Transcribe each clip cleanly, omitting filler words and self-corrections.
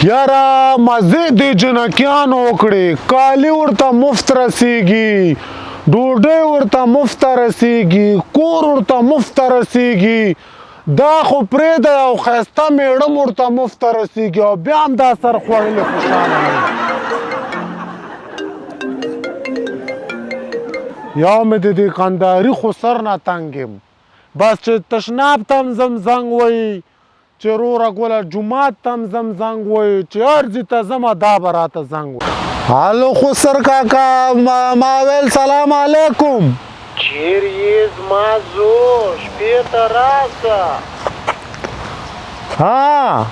یاره مزې د جنکیانو وکړې کالي ورته مفت رسیږي ډوډۍ ورته مفت رسیږي کور ورته مفت رسیږي دا خو پرېږده یو ښایسته میړه ورته مفت رسیږي او بیا هم دا سر خوړلې خوشحاله وي یو مې د دې کندهاري خو سر نه تنګ یم بس چې تشناب ته هم زم زنګ وایي چې روره ګوله جومات ته هم زم زنګ وایي چې هر ځای ته ځمه دا به راته زنګ وایي هلو خسر کاکا ما ویل سلام علیکم چیرې یې زما زوی شپې ته راسه ها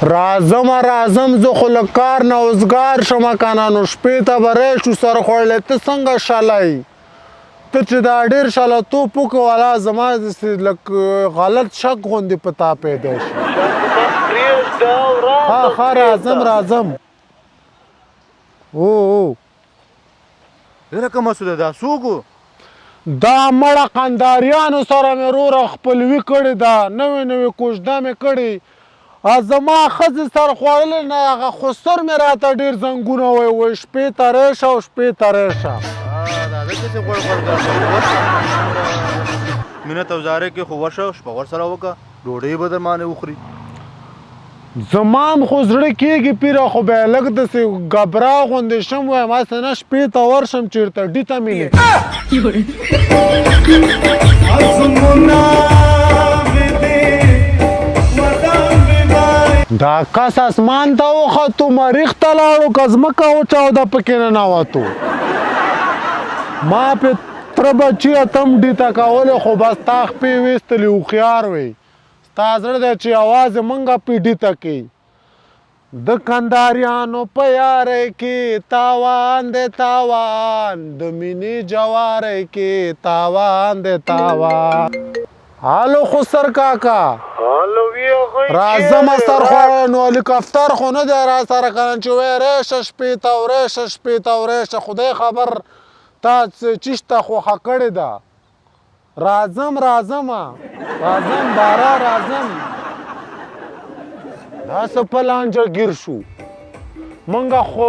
راځم زه خو له کار نه اوزګار شمه که نه نو شپې ته به راشو سر خوړلی ته څنګه شلی ته چې دا ډېر شلتوب وکړه والا زما داسې لږ غلط شک غوندې په تا پیدا شي ها راځم او لکه مسعوده دا څوک و دا مړه قنداریانو سره مې روره خپلوي کړې ده نوې کوژده مې کړې زما ښځې سر خوړلی نه هغه خسر مې راته ډېر زنګونه وایي شپې ته رېشه او شپې ته رېشه مینه توزاره کې خو ورشه شپه ورسره وکړه ډوډۍ به در باندې وخوري زما هم خو زړه کېږي پیره خو بیا لږ داسې ګبرا غوندې شم وایم هسې نه شپې ته ورشم چېرته ډي ته مې دا کس اسمان ته وختو مریخ ته لاړو که ځمکه وچاوده پکې ننوتو ما پې تره بچي اتم ډي ته کولې خو بس تا خپې ویستلې هوښیار وی ستا زړه دی چې یوازې مونږه پې ډي ته کوي د کنداریانو په یارۍ کې تاوان دی تاوان د مینې جوارۍ کې تاوان دی تاوان هلو خسر کاکا راځمه سر خوړی نو هلیکاپټر خو نه دی را سره که نه چې وایي ریشه شپې ته ورېشه شپې ته ورېشه خدای خبر تا چیشته خوښه کړې ده راځم بارا راځم دا څه په لانجه ګیر شو مونږه خو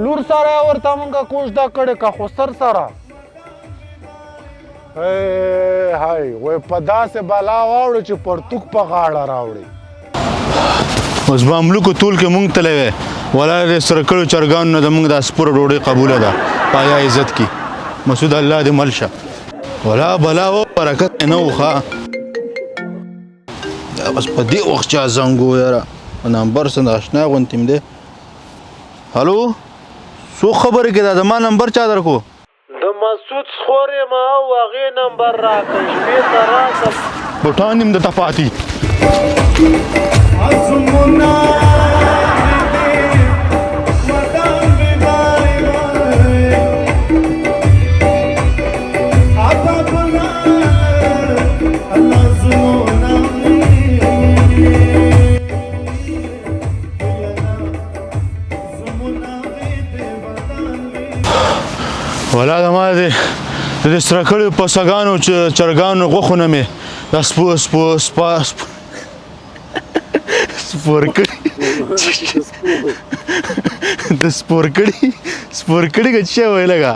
لور سره ورته مونږه کوژده کړې که خو سر سره هی وای په داسې بلا واوړو چې پرتوک په غاړه راوړي اوس به مملوکو طول کې مونږ تللی وی ولا د سره کړو چرګانو نه زموږ دا سپوره ډوډۍ قبوله ده پایا عزت کې مسعود الله دې مل شه ولا بلا و برکت نه و ښه دا بس په دې وخت چا زنګ و یاره نمبر څه د اشنا غوندې مې دی هلو څوک خبرې کې دا زما نمبر چا درکو د مسعود خور یم او هغې نمبر راکړه شپې ته راسه بوټان یم درته پاتې ولا زما د دې سره کړیو پسګانو چرګانو غوښونه مې دا سپور کړي که څه ویې لږه